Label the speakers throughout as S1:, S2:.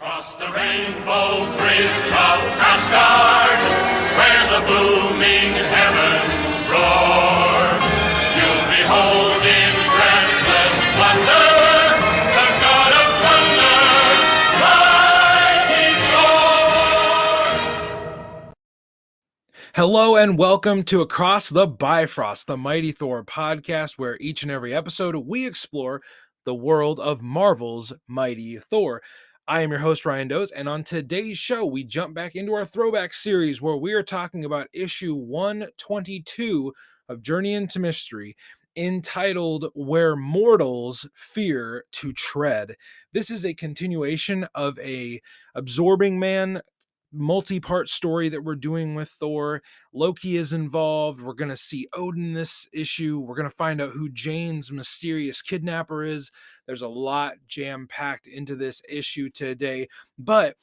S1: Across the rainbow bridge of Asgard, where the booming heavens roar, you'll behold in breathless wonder the god of thunder, mighty Thor.
S2: Hello and welcome to Across the Bifrost, the Mighty Thor podcast, where each and every episode we explore the world of Marvel's Mighty Thor. I am your host, Ryan Doze, and on today's show, we jump back into our throwback series where we are talking about issue 122 of Journey into Mystery, entitled Where Mortals Fear to Tread. This is a continuation of a Absorbing Man multi-part story that we're doing with Thor. Loki is involved. We're going to see Odin this issue. We're going to find out who Jane's mysterious kidnapper is. There's a lot jam-packed into this issue today. But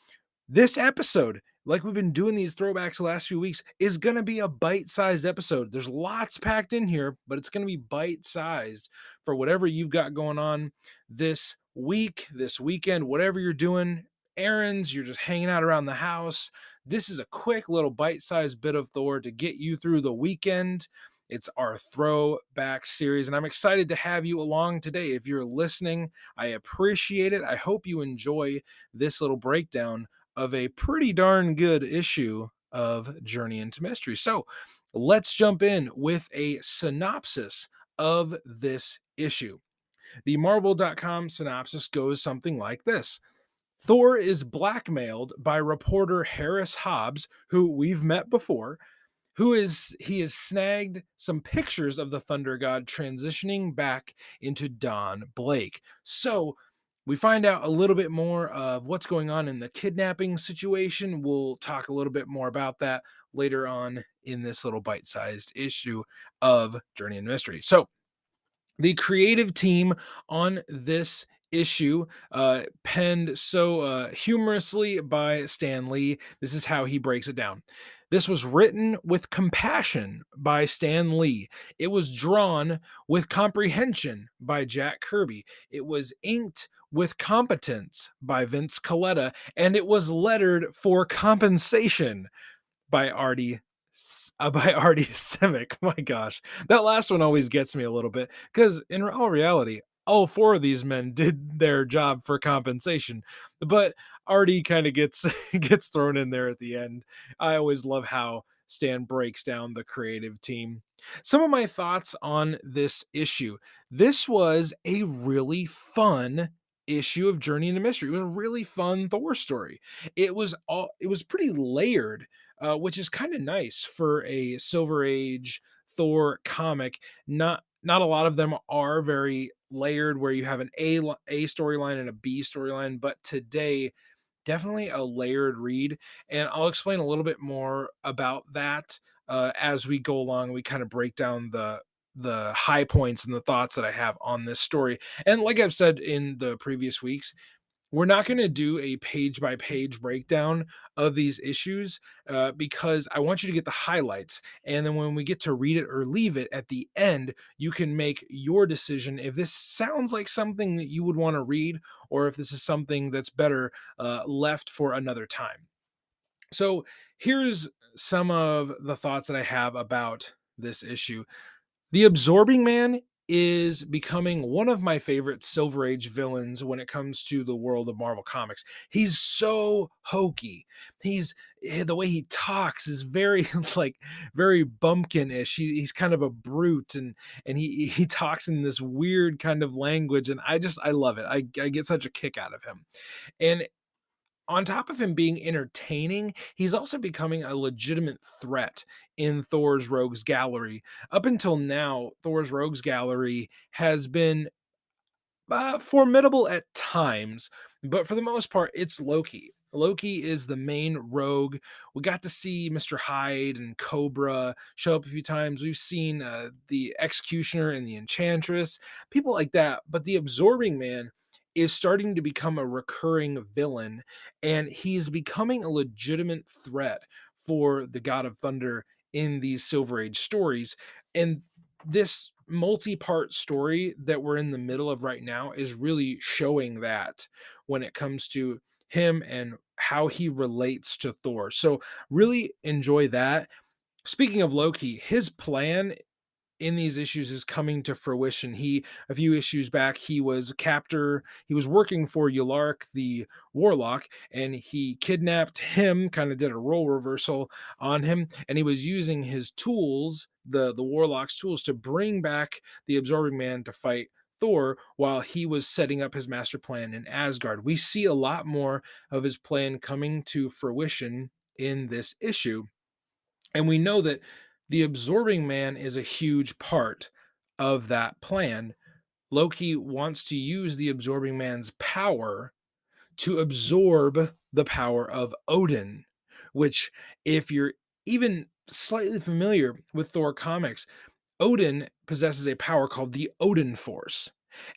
S2: this episode, like we've been doing these throwbacks the last few weeks, is going to be a bite-sized episode. There's lots packed in here, but it's going to be bite-sized for whatever you've got going on this week, this weekend, whatever you're doing. Errands, you're just hanging out around the house. This is a quick little bite-sized bit of Thor to get you through the weekend. It's our throwback series, and I'm excited to have you along today. If you're listening, I appreciate it. I hope you enjoy this little breakdown of a pretty darn good issue of Journey into Mystery. So let's jump in with a synopsis of this issue. The Marvel.com synopsis goes something like this. Thor is blackmailed by reporter Harris Hobbs, who we've met before, he has snagged some pictures of the Thunder God transitioning back into Don Blake. So we find out a little bit more of what's going on in the kidnapping situation. We'll talk a little bit more about that later on in this little bite-sized issue of Journey into Mystery. So the creative team on this issue, penned so humorously by Stan Lee. This is how he breaks it down. This was written with compassion by Stan Lee. It was drawn with comprehension by Jack Kirby. It was inked with competence by Vince Coletta, and it was lettered for compensation by Artie Simic. My gosh, that last one always gets me a little bit because in all reality, all four of these men did their job for compensation, but Artie kind of gets gets thrown in there at the end. I always love how Stan breaks down the creative team. Some of my thoughts on this issue. This was a really fun issue of Journey into Mystery. It was a really fun Thor story. It was pretty layered, which is kind of nice for a Silver Age Thor comic. Not a lot of them are very layered, where you have an A storyline and a B storyline, but today definitely a layered read, and I'll explain a little bit more about that as we go along. We kind of break down the high points and the thoughts that I have on this story. And like I've said in the previous weeks, we're not going to do a page by page breakdown of these issues because I want you to get the highlights. And then when we get to read it or leave it at the end, you can make your decision if this sounds like something that you would want to read or if this is something that's better left for another time. So here's some of the thoughts that I have about this issue. The Absorbing Man is becoming one of my favorite Silver Age villains when it comes to the world of Marvel Comics. He's so hokey. The way he talks is very very bumpkin-ish. He's kind of a brute, and he talks in this weird kind of language, and I love it. I get such a kick out of him. And on top of him being entertaining, he's also becoming a legitimate threat in Thor's Rogues Gallery. Up until now, Thor's Rogues Gallery has been formidable at times, but for the most part, it's Loki. Loki is the main rogue. We got to see Mr. Hyde and Cobra show up a few times. We've seen the Executioner and the Enchantress, people like that. But the Absorbing Man is starting to become a recurring villain, and he's becoming a legitimate threat for the God of Thunder in these Silver Age stories. And this multi-part story that we're in the middle of right now is really showing that when it comes to him and how he relates to Thor. So really enjoy that. Speaking of Loki, his plan in these issues is coming to fruition. He a few issues back, he was a captor. He was working for Ylark the Warlock, and he kidnapped him, kind of did a role reversal on him, and he was using his tools, the Warlock's tools, to bring back the Absorbing Man to fight Thor while he was setting up his master plan in Asgard. We see a lot more of his plan coming to fruition in this issue. And we know that the Absorbing Man is a huge part of that plan. Loki wants to use the Absorbing Man's power to absorb the power of Odin, which, if you're even slightly familiar with Thor comics, Odin possesses a power called the Odin Force.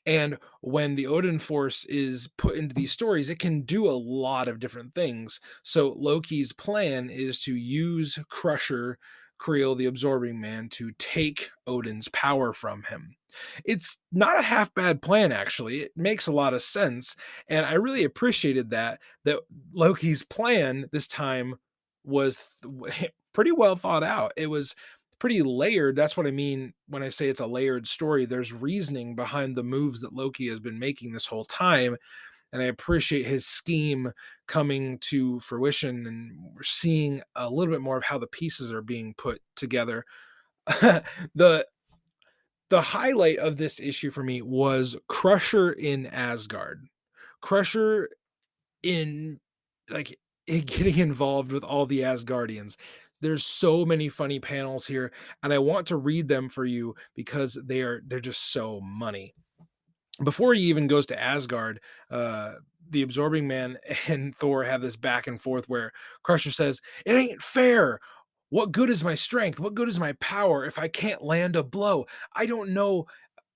S2: And when the Odin Force is put into these stories, it can do a lot of different things. So Loki's plan is to use Crusher, Creel, the Absorbing Man, to take Odin's power from him. It's not a half bad plan, actually. It makes a lot of sense. And I really appreciated that Loki's plan this time was pretty well thought out. It was pretty layered. That's what I mean when I say it's a layered story. There's reasoning behind the moves that Loki has been making this whole time. And I appreciate his scheme coming to fruition. And we're seeing a little bit more of how the pieces are being put together. the the highlight of this issue for me was Crusher in Asgard. Crusher in like getting involved with all the Asgardians. There's so many funny panels here, and I want to read them for you because they're just so money. Before he even goes to Asgard, the Absorbing Man and Thor have this back and forth where Crusher says, "It ain't fair. What good is my strength? What good is my power if I can't land a blow? I don't know.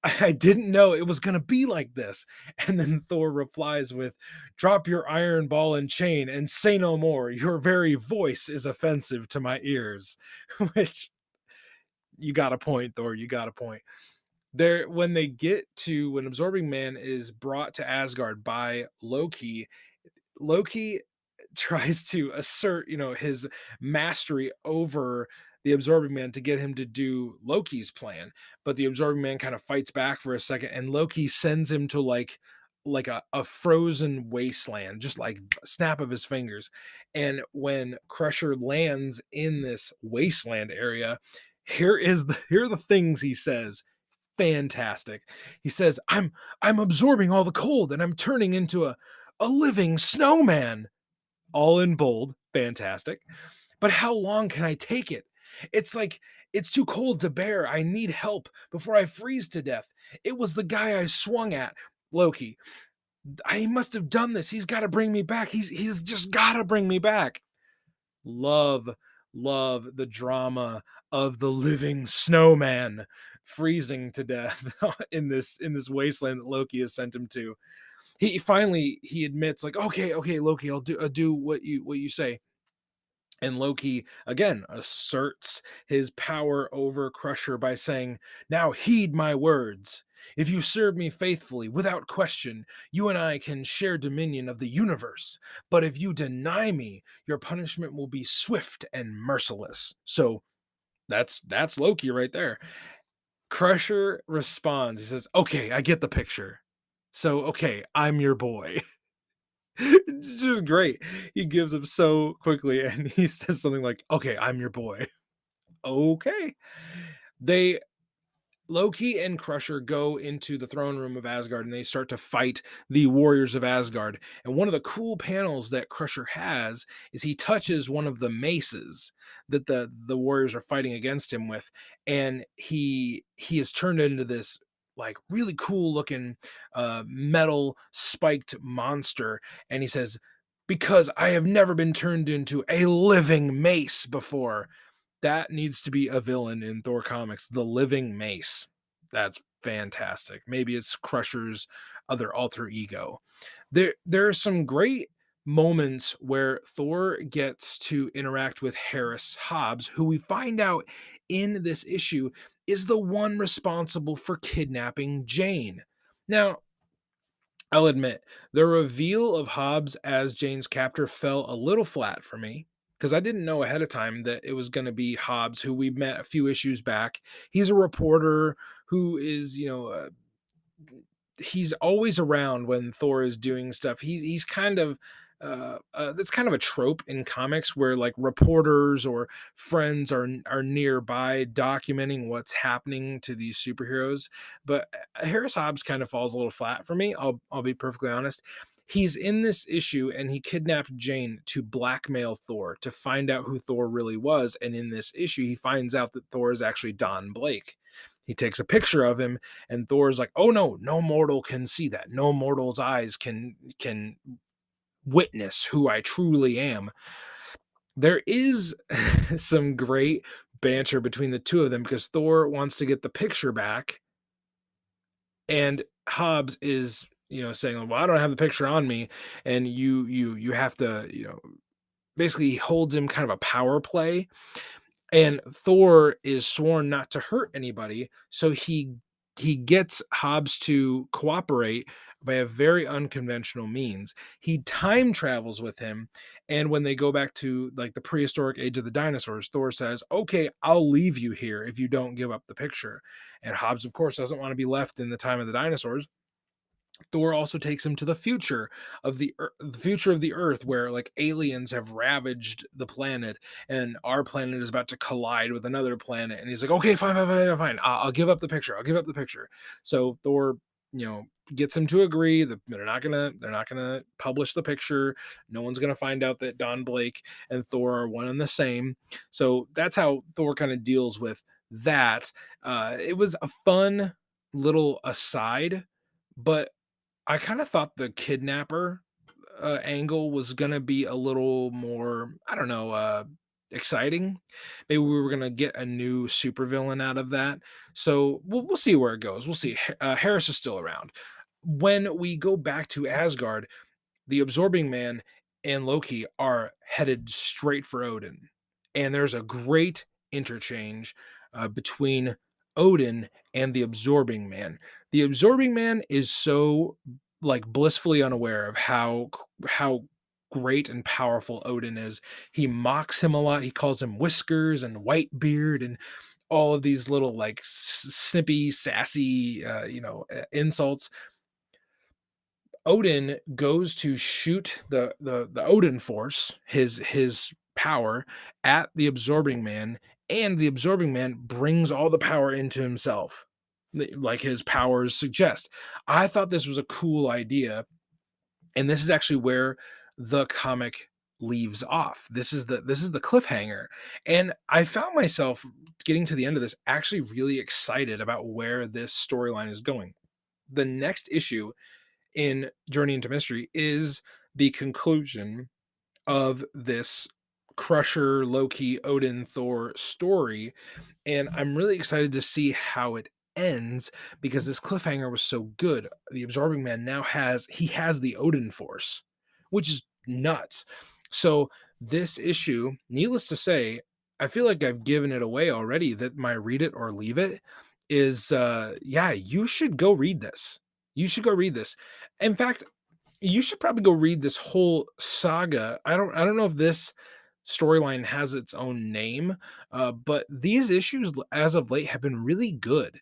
S2: I didn't know it was going to be like this." And then Thor replies with, "Drop your iron ball and chain and say no more. Your very voice is offensive to my ears." Which, you got a point, Thor. You got a point. There, when Absorbing Man is brought to Asgard by Loki, Loki tries to assert, his mastery over the Absorbing Man to get him to do Loki's plan. But the Absorbing Man kind of fights back for a second, and Loki sends him to like a frozen wasteland, just like snap of his fingers. And when Crusher lands in this wasteland area, here are the things he says. Fantastic. He says, I'm absorbing all the cold and I'm turning into a living snowman, all in bold. Fantastic. But how long can I take it? It's like it's too cold to bear. I need help before I freeze to death. It was the guy I swung at, Loki. I must have done this. He's got to bring me back. He's just got to bring me back. Love, love the drama of the living snowman freezing to death in this wasteland that Loki has sent him to. He admits, like, okay, Loki, I'll do what you say. And Loki again asserts his power over Crusher by saying, "Now heed my words. If you serve me faithfully, without question, you and I can share dominion of the universe. But if you deny me, your punishment will be swift and merciless." So that's Loki right there. Crusher responds. He says, "Okay, I get the picture. So okay, I'm your boy." It's just great. He gives up so quickly and he says something like, "Okay, I'm your boy." Okay. They Loki and Crusher go into the throne room of Asgard and they start to fight the warriors of Asgard. And one of the cool panels that Crusher has is he touches one of the maces that the warriors are fighting against him with, and he is turned into this like really cool looking metal spiked monster. And he says, "Because I have never been turned into a living mace before." That needs to be a villain in Thor comics, the living mace. That's fantastic. Maybe it's Crusher's other alter ego. There are some great moments where Thor gets to interact with Harris Hobbs, who we find out in this issue is the one responsible for kidnapping Jane. Now, I'll admit, the reveal of Hobbs as Jane's captor fell a little flat for me because I didn't know ahead of time that it was going to be Hobbs, who we met a few issues back. He's a reporter who is, he's always around when Thor is doing stuff. He's kind of that's kind of a trope in comics where like reporters or friends are nearby documenting what's happening to these superheroes. But Harris Hobbs kind of falls a little flat for me. I'll be perfectly honest. He's in this issue and he kidnapped Jane to blackmail Thor to find out who Thor really was. And in this issue, he finds out that Thor is actually Don Blake. He takes a picture of him and Thor's like, "Oh no, no mortal can see that. No mortal's eyes can witness who I truly am." There is some great banter between the two of them because Thor wants to get the picture back and Hobbs is, saying, "Well, I don't have the picture on me and you have to, basically he holds him kind of a power play. And Thor is sworn not to hurt anybody, so he gets Hobbs to cooperate by a very unconventional means. He time travels with him, and when they go back to like the prehistoric age of the dinosaurs, Thor says, "Okay, I'll leave you here if you don't give up the picture." And Hobbs, of course, doesn't want to be left in the time of the dinosaurs. Thor also takes him to the future of the future of the Earth, where like aliens have ravaged the planet, and our planet is about to collide with another planet. And he's like, "Okay, fine, fine, fine, fine. I'll give up the picture. I'll give up the picture." So Thor, gets him to agree that they're not gonna publish the picture. No one's gonna find out that Don Blake and Thor are one and the same. So that's how Thor kind of deals with that. It was a fun little aside, but I kind of thought the kidnapper angle was gonna be a little more, I don't know, exciting. Maybe we were gonna get a new supervillain out of that. So we'll see where it goes. We'll see. Harris is still around. When we go back to Asgard, the Absorbing Man and Loki are headed straight for Odin. And there's a great interchange between Odin and the Absorbing Man. The Absorbing Man is so like blissfully unaware of how great and powerful Odin is. He mocks him a lot. He calls him Whiskers and Whitebeard and all of these little like snippy, sassy, insults. Odin goes to shoot the Odin force, his power at the Absorbing Man, and the Absorbing Man brings all the power into himself, like his powers suggest. I thought this was a cool idea, and this is actually where the comic leaves off. This is the cliffhanger, and I found myself getting to the end of this actually really excited about where this storyline is going. The next issue in Journey into Mystery is the conclusion of this Crusher, Loki, Odin, Thor story. And I'm really excited to see how it ends because this cliffhanger was so good. The Absorbing Man now has the Odin force, which is nuts. So this issue, needless to say, I feel like I've given it away already that my read it or leave it is yeah, you should go read this. You should go read this. In fact, you should probably go read this whole saga. I don't know if this storyline has its own name, but these issues as of late have been really good.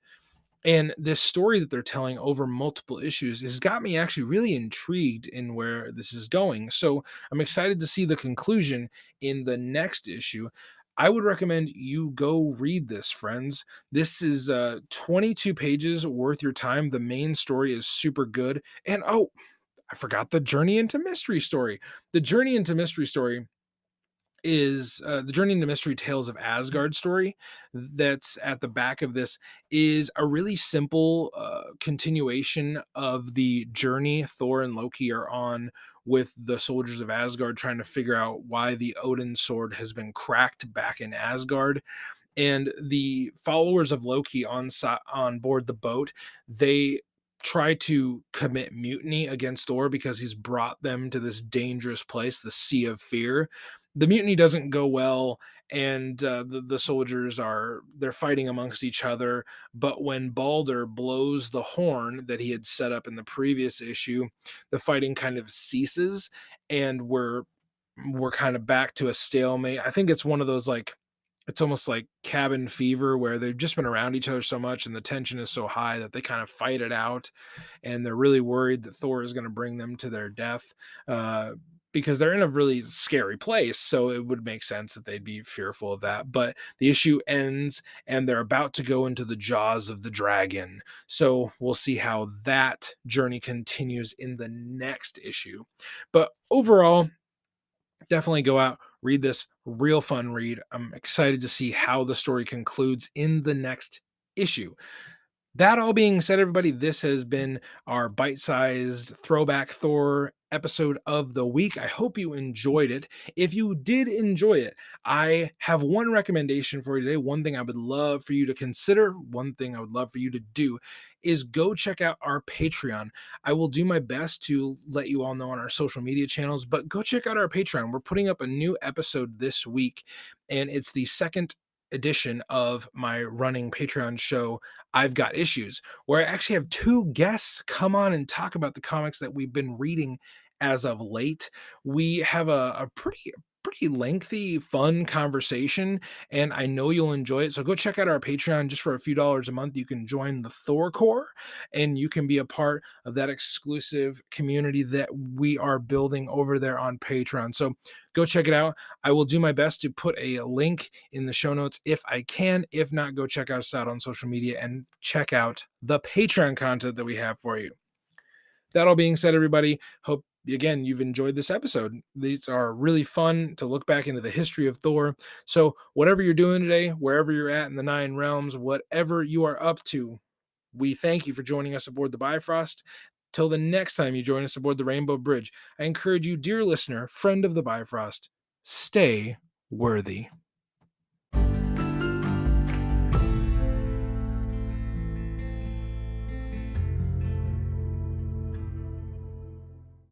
S2: And this story that they're telling over multiple issues has got me actually really intrigued in where this is going. So I'm excited to see the conclusion in the next issue. I would recommend you go read this, friends. This is 22 pages worth your time. The main story is super good. And oh, I forgot the Journey into Mystery story. The Journey into Mystery story is the Journey into Mystery Tales of Asgard story that's at the back of this is a really simple continuation of the journey Thor and Loki are on with the soldiers of Asgard trying to figure out why the Odin sword has been cracked back in Asgard. And the followers of Loki on board the boat, they try to commit mutiny against Thor because he's brought them to this dangerous place, the Sea of Fear. The mutiny doesn't go well, and the soldiers they're fighting amongst each other. But when Balder blows the horn that he had set up in the previous issue, the fighting kind of ceases, and we're kind of back to a stalemate. I think it's one of those like it's almost like cabin fever where they've just been around each other so much and the tension is so high that they kind of fight it out, and they're really worried that Thor is going to bring them to their death, uh, because they're in a really scary place. So it would make sense that they'd be fearful of that. But the issue ends and they're about to go into the jaws of the dragon. So we'll see how that journey continues in the next issue. But overall, definitely go out, read this, real fun read. I'm excited to see how the story concludes in the next issue. That all being said, everybody, this has been our bite-sized Throwback Thor episode of the week. I hope you enjoyed it. If you did enjoy it, I have one recommendation for you today. One thing I would love for you to consider, one thing I would love for you to do is go check out our Patreon. I will do my best to let you all know on our social media channels, but go check out our Patreon. We're putting up a new episode this week, and it's the second edition of my running Patreon show, I've Got Issues, where I actually have two guests come on and talk about the comics that we've been reading as of late. We have a pretty lengthy, fun conversation, and I know you'll enjoy it. So go check out our Patreon. Just for a few dollars a month, you can join the Thor Core, and you can be a part of that exclusive community that we are building over there on Patreon. So go check it out. I will do my best to put a link in the show notes if I can. If not, go check us out on social media and check out the Patreon content that we have for you. That all being said, everybody, hope again you've enjoyed this episode. These are really fun to look back into the history of Thor. So, whatever you're doing today, wherever you're at in the Nine Realms, whatever you are up to, we thank you for joining us aboard the Bifrost. Till the next time you join us aboard the Rainbow Bridge, I encourage you, dear listener, friend of the Bifrost, stay worthy.